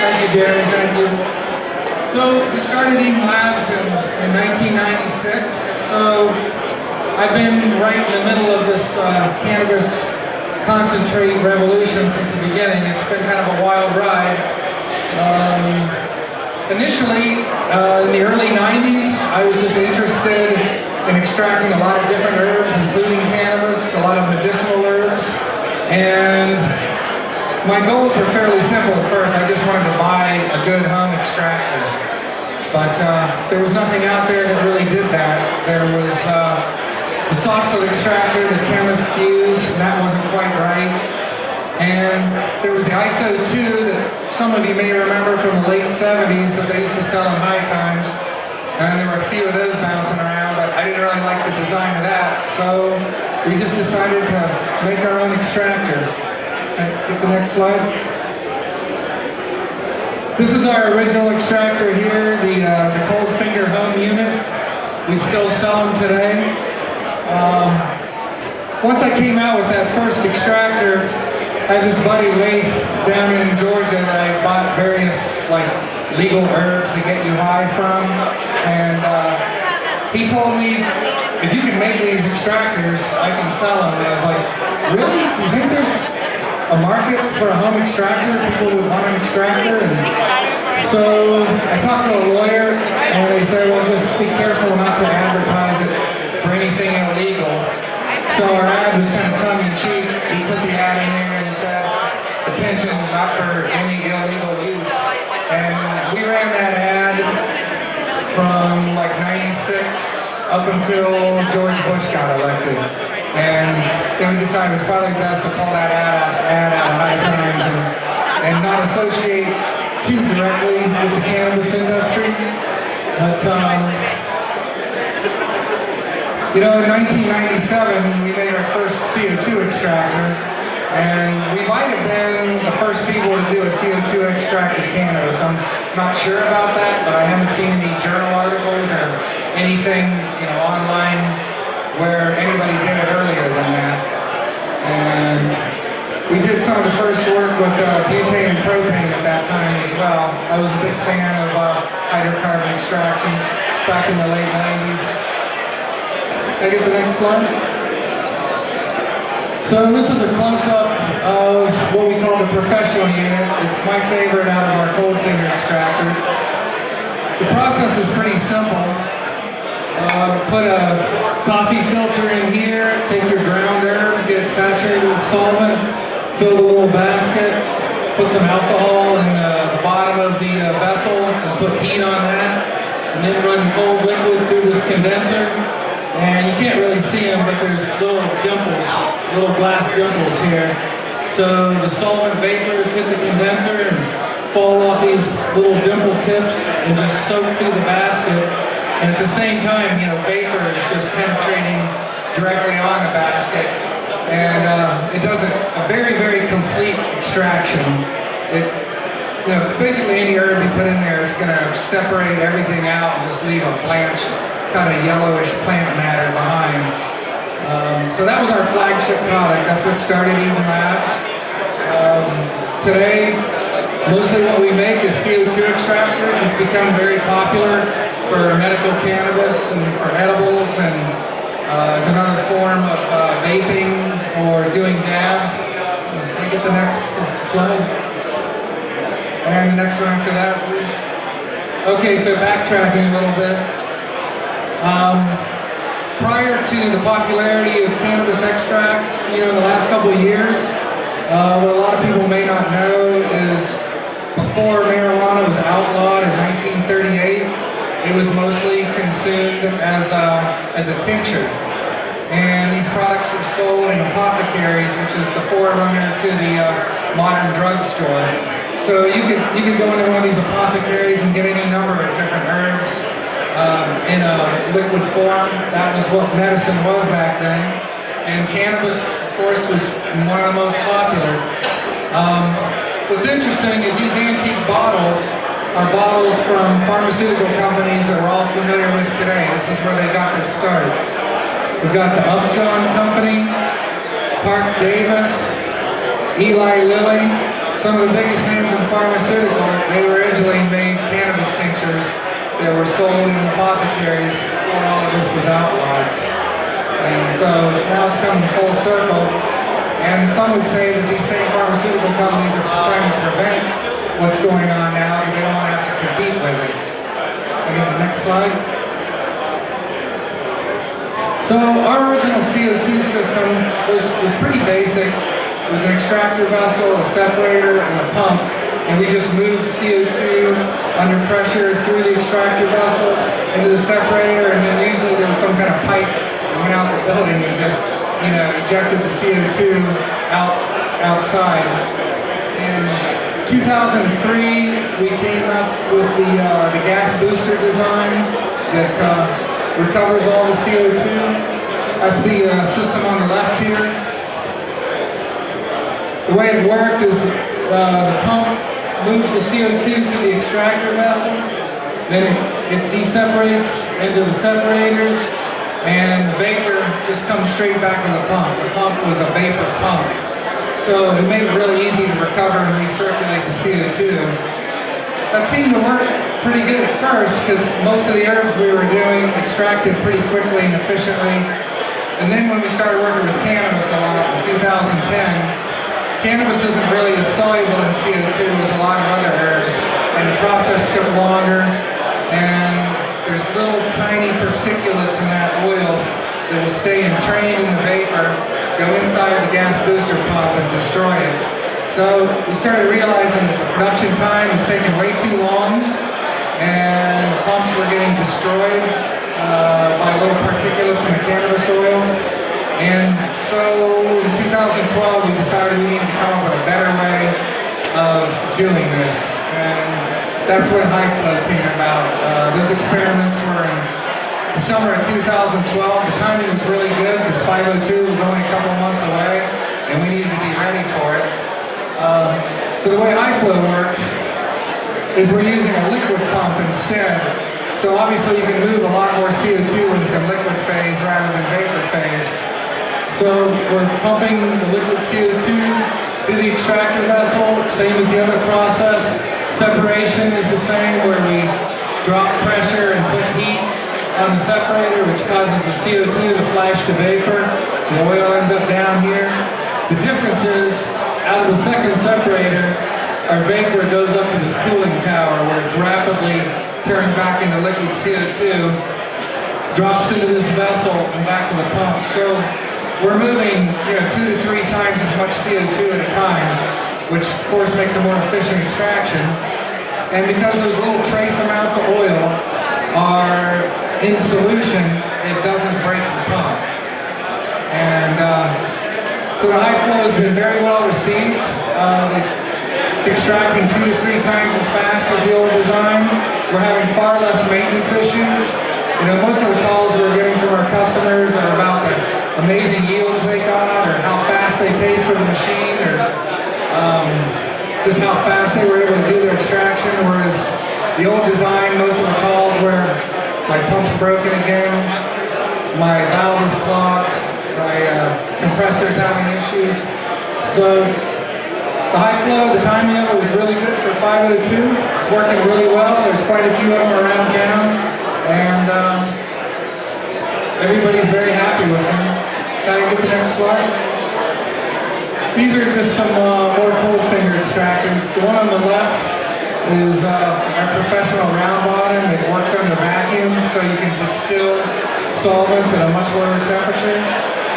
Thank you, Gary. Thank you. So we started Eden Labs in 1996. So I've been right in the middle of this cannabis concentrate revolution since the beginning. It's been kind of a wild ride. Initially, in the early 90s, I was just interested in extracting a lot of different herbs, including cannabis, a lot of medicinal herbs, and my goals were fairly simple at first. I just wanted to buy a good home extractor. But there was nothing out there that really did that. There was the soft-set extractor that chemists use, and that wasn't quite right. And there was the ISO 2 that some of you may remember from the late 70s that they used to sell in High Times. And there were a few of those bouncing around, but I didn't really like the design of that. So we just decided to make our own extractor. Get the next slide. This is our original extractor here, the Cold Finger Home Unit. We still sell them today. Once I came out with that first extractor, I had this buddy Laith down in Georgia that I bought various legal herbs to get you high from, and he told me, if you can make these extractors, I can sell them. And I was like, really? You think there's a market for a home extractor? People would want an extractor? And so I talked to a lawyer, and they said, well, just be careful not to advertise it for anything illegal. So our ad was kind of tongue-in-cheek. He put the ad in there and said, attention, not for any illegal use. And we ran that ad from 96 up until George Bush got elected. And then we decided it was probably best to pull that ad out of High Times and not associate too directly with the cannabis industry. But, in 1997, we made our first CO2 extractor, and we might have been the first people to do a CO2 extract of cannabis. I'm not sure about that, but I haven't seen any journal articles or anything, online where anybody did it earlier than that. And we did some of the first work with butane and propane at that time as well. I was a big fan of hydrocarbon extractions back in the late 90s. Can I get the next slide? So this is a close-up of what we call the professional unit. It's my favorite out of our cold finger extractors. The process is pretty simple. Put a coffee filter in here, take your ground herb, get it saturated with solvent, fill the little basket, put some alcohol in the bottom of the vessel, and put heat on that, and then run cold liquid through this condenser. And you can't really see them, but there's little dimples, little glass dimples here. So the solvent vapors hit the condenser and fall off these little dimple tips and just soak through the basket. And at the same time, vapor is just penetrating directly on the basket. And it does a very, very complete extraction. Basically any herb you put in there, it's going to separate everything out and just leave a blanched, kind of yellowish plant matter behind. So that was our flagship product. That's what started Eden Labs. Today, mostly what we make is CO2 extractors. It's become very popular for medical cannabis and for edibles, and as another form of vaping or doing dabs. Can you get the next slide? And the next one after that, please. Okay, so backtracking a little bit. Prior to the popularity of cannabis extracts, in the last couple of years, what a lot of people may not know is before marijuana was outlawed in 1938, it was mostly consumed as a tincture. And these products were sold in apothecaries, which is the forerunner to the modern drugstore. So you could go into one of these apothecaries and get any number of different herbs in a liquid form. That was what medicine was back then. And cannabis, of course, was one of the most popular. What's interesting is these antique bottles are bottles from pharmaceutical companies that we're all familiar with today. This is where they got their start. We've got the Upjohn Company, Park Davis, Eli Lilly, some of the biggest names in pharmaceutical, they originally made cannabis tinctures that were sold in apothecaries before all of this was outlawed. And so now it's coming full circle. And some would say that these same pharmaceutical companies are trying to prevent what's going on now because they don't want to have to compete with it. I'll get the next slide. So our original CO2 system was pretty basic. It was an extractor vessel, a separator, and a pump. And we just moved CO2 under pressure through the extractor vessel into the separator, and then usually there was some kind of pipe that went out the building and just, ejected the CO2 outside. In 2003, we came up with the gas booster design that recovers all the CO2. That's the system on the left here. The way it worked is the pump moves the CO2 through the extractor vessel, then it deseparates into the separators, and the vapor just comes straight back to the pump. The pump was a vapor pump. So it made it really easy to recover and recirculate the CO2. That seemed to work pretty good at first because most of the herbs we were doing extracted pretty quickly and efficiently. And then when we started working with cannabis a lot in 2010, cannabis isn't really as soluble in CO2 as a lot of other herbs, and the process took longer, and there's little tiny particulates in that oil that will stay entrained in the vapor, go inside the gas booster pump and destroy it. So we started realizing that the production time was taking way too long, and the pumps were getting destroyed by little particulates in the cannabis oil. And so in 2012 we decided we needed to come up with a better way of doing this. And that's when high flow came about. Those experiments were in the summer of 2012. The timing was really good because 502 was only a couple months away and we needed to be ready for it. So the way high flow works is we're using a liquid pump instead. So obviously you can move a lot more CO2 when it's in liquid phase rather than vapor phase. So we're pumping the liquid CO2 through the extractor vessel, same as the other process. Separation is the same, where we drop pressure and put heat on the separator, which causes the CO2 to flash to vapor. The oil ends up down here. The difference is, out of the second separator, our vapor goes up to this cooling tower where it's rapidly turned back into liquid CO2, drops into this vessel and back to the pump. So we're moving 2 to 3 times as much CO2 at a time, which of course makes a more efficient extraction. And because those little trace amounts of oil are in solution, it doesn't break the pump. And so the high flow has been very well received. It's extracting 2 to 3 times as fast as the old design. We're having far less maintenance issues. Most of the calls we're getting from our customers are about the amazing yields they got, or how fast they paid for the machine, or just how fast they were able to do their extraction. Whereas the old design, most of the calls were my pump's broken again, my valve is clogged, my compressor's having issues. So the high flow, the timing of it was really good for 502. It's working really well. There's quite a few of them around town, and everybody's very happy with them. Can I get the next slide? These are just some more cold finger extractors. The one on the left is our professional round bottom. It works under vacuum, so you can distill solvents at a much lower temperature.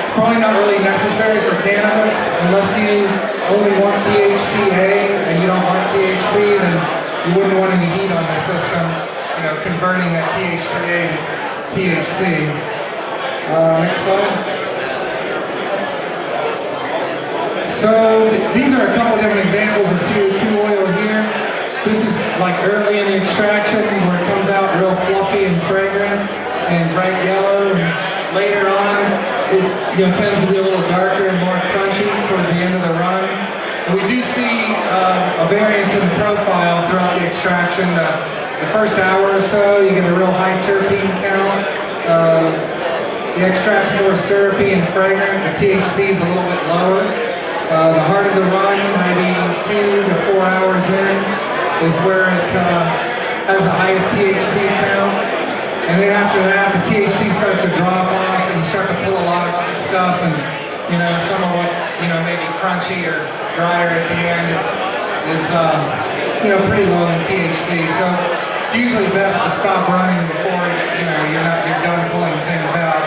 It's probably not really necessary for cannabis unless you only want THCA and you don't want THC, then you wouldn't want any heat on the system, converting that THCA to THC. Next slide. So these are a couple different examples of CO2 oil here. This is like early in the extraction where it comes out real fluffy and fragrant and bright yellow. And later on, it tends to be a little darker and more crunchy towards the end of the run. And we do see a variance in the profile throughout the extraction. The first hour or so, you get a real high terpene count. The extract's more syrupy and fragrant. The THC is a little bit lower. The heart of the run, maybe 2 to 4 hours in, is where it has the highest THC count. And then after that, the THC starts to drop off and you start to pull a lot of other stuff, and some of what, maybe crunchy or drier at the end is, pretty low in THC. So it's usually best to stop running before, you're done pulling things out.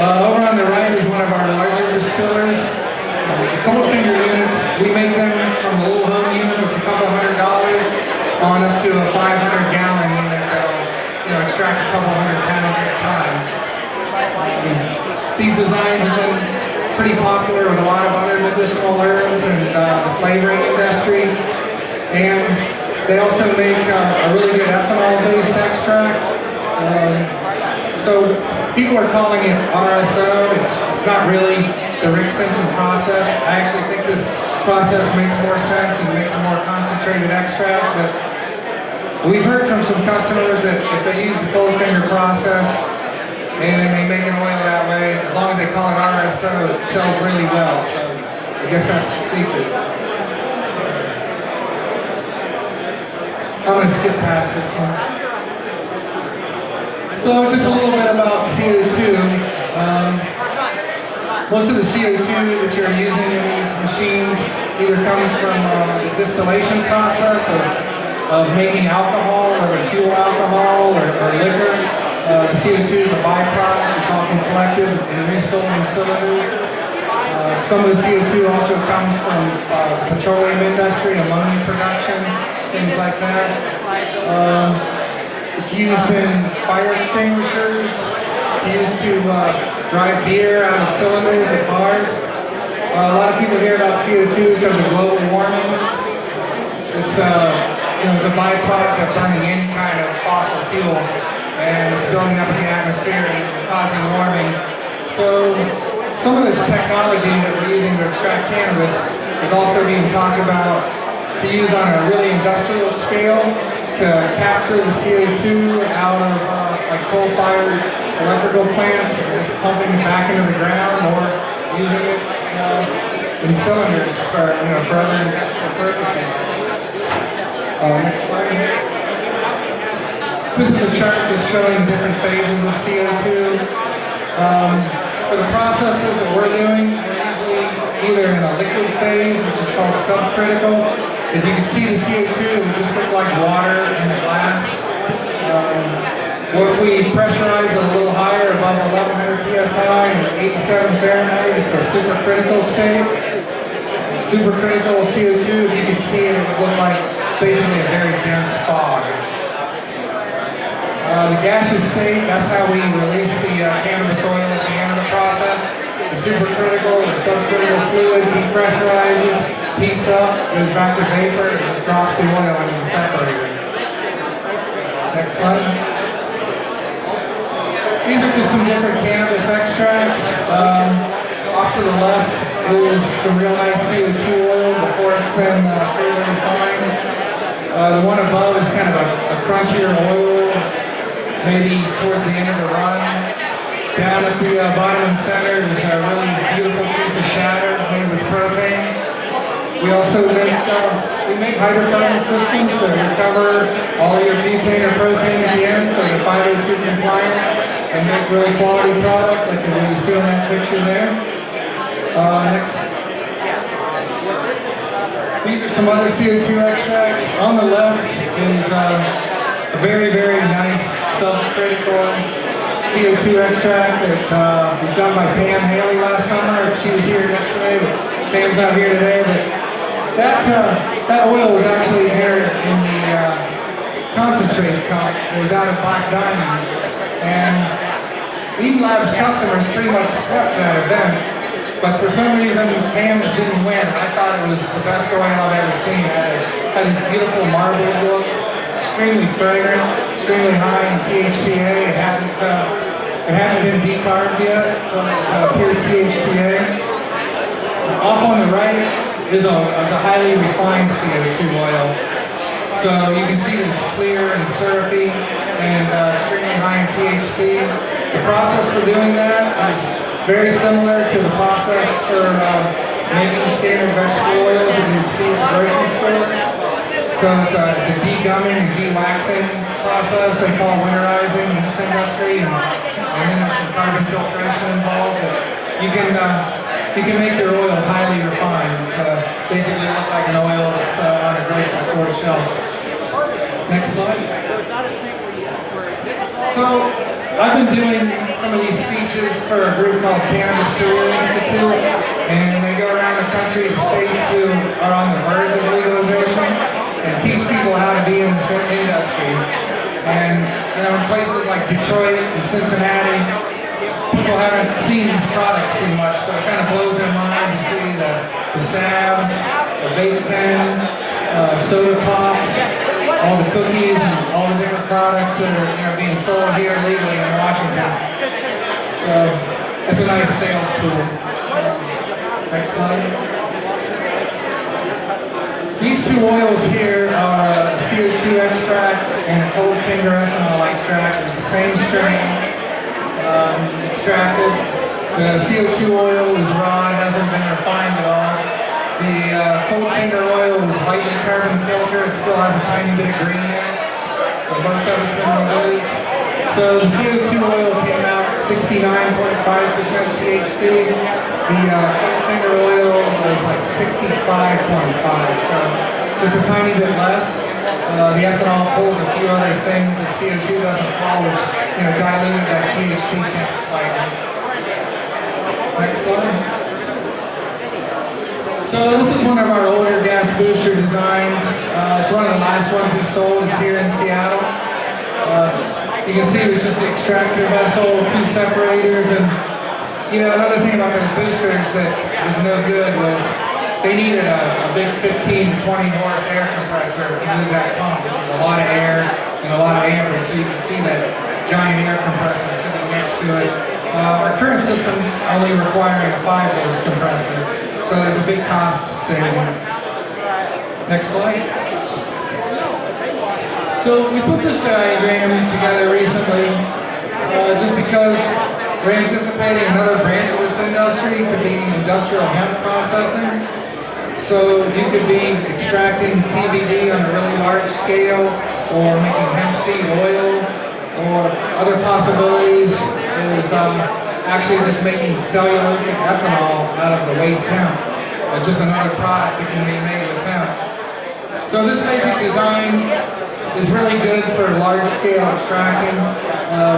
Over on the right is one of our larger distillers. The cold finger units, we make them from a little home unit that's a couple $100 on up to a 500-gallon unit that'll, extract a couple 100 pounds at a time. These designs have been pretty popular with a lot of other medicinal herbs and the flavoring industry. And they also make a really good ethanol-based extract. So people are calling it RSO. It's not really the Rick Simpson process. I actually think this process makes more sense and makes a more concentrated extract. But we've heard from some customers that if they use the cold finger process and they make an oil that way, as long as they call it RSO, it sells really well. So I guess that's the secret. I'm going to skip past this one. So just a little bit about CO2. Most of the CO2 that you're using in these machines either comes from the distillation process of making alcohol, whether fuel alcohol or liquor. The CO2 is a byproduct. It's often collected and resold in cylinders. Some of the CO2 also comes from the petroleum industry, ammonia production, things like that. It's used in fire extinguishers. It's used to drive beer out of cylinders at bars. A lot of people hear about CO2 because of global warming. It's it's a byproduct of burning any kind of fossil fuel, and it's building up in the atmosphere and causing warming. So some of this technology that we're using to extract cannabis is also being talked about to use on a really industrial scale to capture the CO2 out of like coal-fired electrical plants, just pumping it back into the ground, or using it in cylinders for other industrial purposes. Next slide. This is a chart just showing different phases of CO2. For the processes that we're doing, we're usually either in a liquid phase, which is called subcritical. As you can see, the CO2 would just look like water in the glass. Or if we pressurize it a little higher, above 1100 psi and 87 Fahrenheit, it's a supercritical state. Supercritical CO2, if you could see it, it would look like basically a very dense fog. The gaseous state, that's how we release the cannabis oil at the end of the process. The supercritical or subcritical fluid depressurizes, heats up, goes back to vapor, and just drops the oil into the separator. Next slide. These are just some different cannabis extracts. Off to the left is the real nice CO2 oil before it's been further refined. The one above is kind of a crunchier oil, maybe towards the end of the run. Down at the bottom and center is a really beautiful piece of shatter made with propane. We also make hydrocarbon systems that recover all your butane or propane at the end, so they're 502 compliant and make really quality product, like you see on that picture there. Next. These are some other CO2 extracts. On the left is a very, very nice subcritical CO2 extract that was done by Pam Haley last summer. She was here yesterday, but Pam's not here today. But that oil was actually here in the concentrate cup. It was out of Black Diamond. And Eden Lab's customers pretty much swept that event. But for some reason, Pam's didn't win. I thought it was the best oil I've ever seen. It had this beautiful marble look, extremely fragrant, extremely high in THCA. It hadn't been decarbed yet, so it's pure THCA. Off on the right is a highly refined CO2 oil. So you can see that it's clear and syrupy and extremely high in THC. The process for doing that is very similar to the process for making standard vegetable oils that you'd see at the grocery store. So it's a degumming and de-waxing process they call winterizing in this industry, and then there's some carbon filtration involved. You can make your oils highly refined to basically look like an oil that's on a grocery store shelf. Next slide. So I've been doing some of these speeches for a group called Cannabis Career Institute, and they go around the country to states who are on the verge of legalization and teach people how to be in this industry. And in places like Detroit and Cincinnati, people haven't seen these products too much, so it kind of blows their mind to see the salves, the vape pen, soda pops, all the cookies and all the different products that are being sold here legally in Washington. So it's a nice sales tool. Next slide. These two oils here are a CO2 extract and a cold finger ethanol extract. It's the same strain extracted. The CO2 oil is raw, it hasn't been refined at all. The cold finger oil is lightly carbon filtered. It still has a tiny bit of green in it, but most of it's been removed. So the CO2 oil came out 69.5% THC. The cold finger oil was like 65.5, so just a tiny bit less. The ethanol pulls a few other things that CO2 doesn't pull, which diluted that THC count slightly. Next slide. So this is one of our older gas booster designs. It's one of the last ones we sold. It's here in Seattle. You can see there's just the extractor vessel, two separators, and another thing about those boosters that was no good was they needed a big 15 to 20 horse air compressor to move that pump, which was a lot of air and a lot of amperage. So you can see that giant air compressor sitting next to it. Our current system's only requiring a 5 horse compressor. So there's a big cost savings. Next slide. So we put this diagram together recently just because we're anticipating another branch of this industry to be industrial hemp processing. So you could be extracting CBD on a really large scale, or making hemp seed oil, or other possibilities is actually just making cellulosic ethanol out of the waste hemp. Just another product that can be made with hemp. So this basic design is really good for large-scale extracting.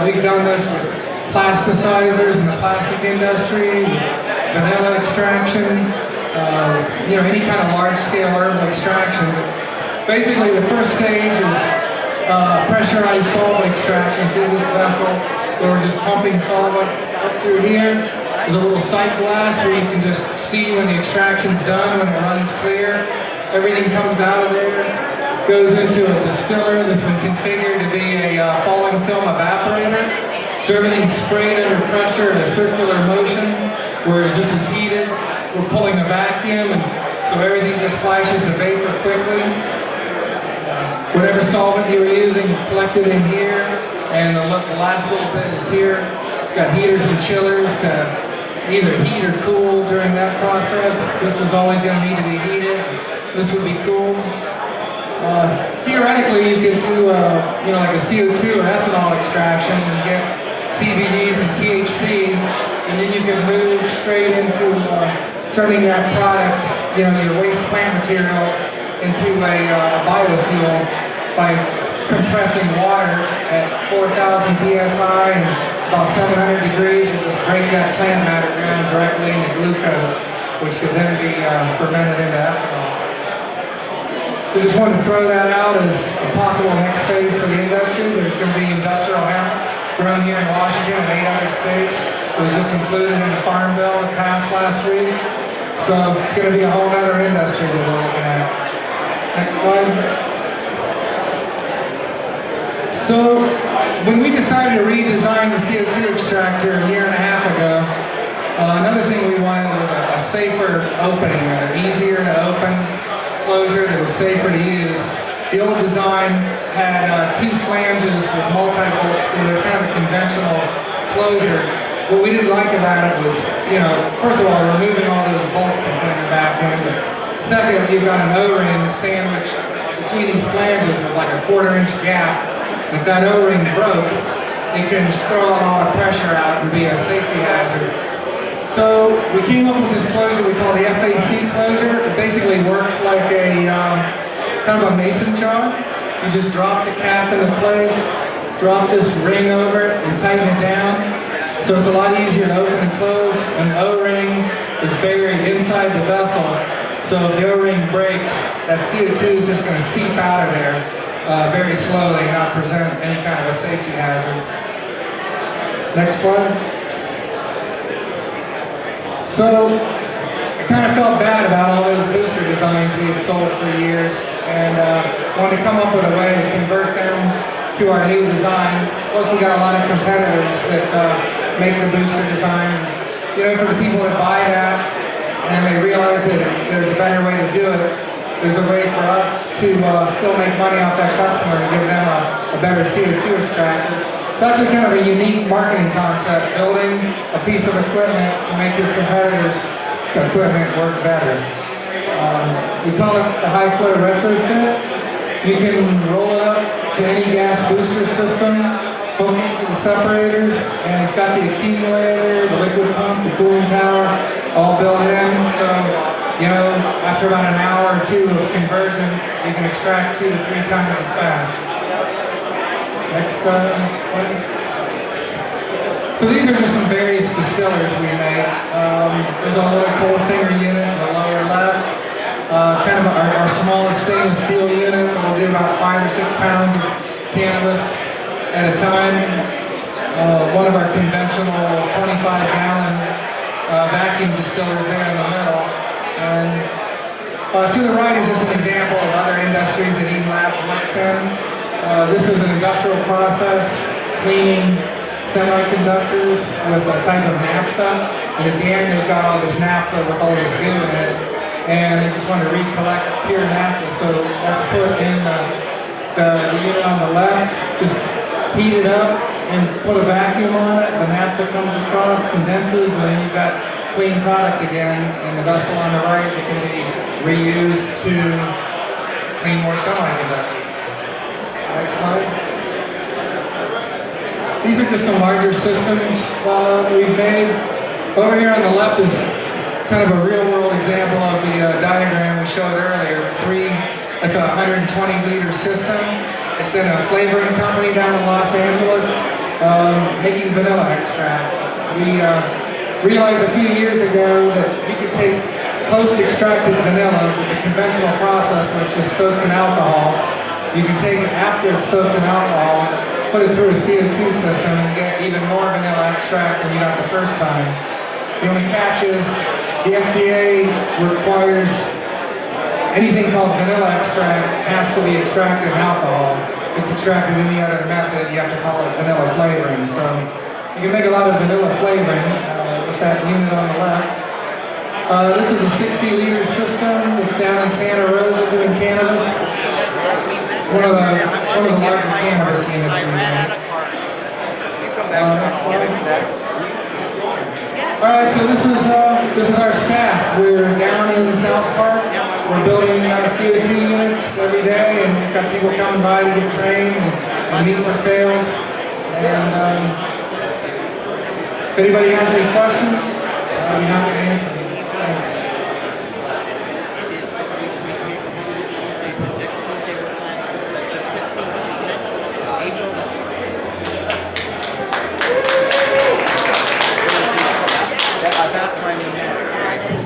We've done this with plasticizers in the plastic industry, vanilla extraction, any kind of large-scale herbal extraction. Basically, the first stage is pressurized solvent extraction through this vessel, where we're just pumping solvent up through here. There's a little sight glass where you can just see when the extraction's done, when it runs clear. Everything comes out of there, goes into a distiller that's been configured to be a falling film evaporator. So everything's sprayed under pressure in a circular motion, whereas this is heated. We're pulling a vacuum, and so everything just flashes to vapor quickly. Whatever solvent you were using is collected in here, and the last little bit is here. Got heaters and chillers to either heat or cool during that process. This is always going to need to be heated. This would be cool. Theoretically, you could do like a CO2 or ethanol extraction and get CBDs and THC, and then you can move straight into turning that product, your waste plant material, into a biofuel by compressing water at 4,000 psi and about 700 degrees, and just break that plant matter down directly into glucose, which could then be fermented into ethanol. So just wanted to throw that out as a possible next phase for the industry. There's going to be industrial hemp grown here in Washington and 8 other states. It was just included in the Farm Bill that passed last week. So it's going to be a whole other industry that we're looking at. Next slide. So when we decided to redesign the CO2 extractor a year and a half ago, another thing we wanted was a safer opening, an easier to open closure that was safer to use. The old design had 2 flanges with multi-bolts through a kind of a conventional closure. what we didn't like about it was, first of all, removing all those bolts and putting them back in. But second, you've got an O-ring sandwiched between these flanges with like a 1/4-inch gap. If that O-ring broke, it can just throw a lot of pressure out and be a safety hazard. So we came up with this closure we call the FAC closure. It basically works like a kind of a mason jar. You just drop the cap into place, drop this ring over it, and tighten it down. So it's a lot easier to open and close. And the O-ring is buried inside the vessel. So if the O-ring breaks, that CO2 is just going to seep out of there very slowly and not present any kind of a safety hazard. Next slide. So I kind of felt bad about all those booster designs we had sold for years, and wanted to come up with a way to convert them to our new design. Plus we got a lot of competitors that make the booster design. For the people that buy that and they realize that there's a better way to do it, there's a way for us to still make money off that customer and give them a better CO2 extractor. It's actually kind of a unique marketing concept, building a piece of equipment to make your competitors' equipment work better. We call it the high flow retrofit. You can roll it up to any gas booster system, hook it to the separators, and it's got the accumulator, the liquid pump, the cooling tower, all built in. So, after about an hour or two of conversion, you can extract 2 to 3 times as fast. Next slide. So these are just some various distillers we made. There's a little cold finger unit in the lower left. Kind of our smallest stainless steel unit. We'll do about 5 or 6 pounds of cannabis at a time. One of our conventional 25-gallon vacuum distillers there in the middle. And to the right is just an example of other industries that Eden Labs works in. This is an industrial process cleaning semiconductors with a type of naphtha. And at the end, they've got all this naphtha with all this goo in it. And they just want to recollect pure naphtha. So that's put in the unit on the left. Just heat it up and put a vacuum on it. The naphtha comes across, condenses, and then you've got clean product again. And the vessel on the right, it can be reused to clean more semiconductors. Next slide. These are just some larger systems we've made. Over here on the left is kind of a real-world example of the diagram we showed earlier. It's a 120-liter system. It's in a flavoring company down in Los Angeles, making vanilla extract. We realized a few years ago that we could take post-extracted vanilla with the conventional process, which is soaked in alcohol. You can take it after it's soaked in alcohol, put it through a CO2 system, and get even more vanilla extract than you got the first time. The only catch is the FDA requires anything called vanilla extract has to be extracted in alcohol. If it's extracted any other method, you have to call it vanilla flavoring. So you can make a lot of vanilla flavoring with that unit on the left. This is a 60-liter system. It's down in Santa Rosa doing cannabis. It's one of the larger cannabis units we make. All right, so this is our staff. We're down in South Park. We're building CO2 units every day, and we've got people coming by to get trained and meet for sales. And if anybody has any questions, I'll be happy to answer them. Thanks.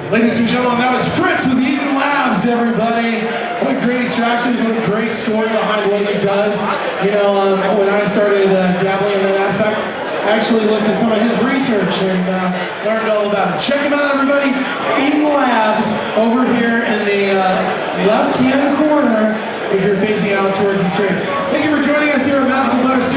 Ladies and gentlemen, that was Fritz with Eden Labs, everybody. What a great extractions, what a great story behind what he does. When I started dabbling in that aspect, I actually looked at some of his research and learned all about it. Check him out, everybody. Eden Labs over here in the left-hand corner if you're facing out towards the street. Thank you for joining us here at Magical Butter.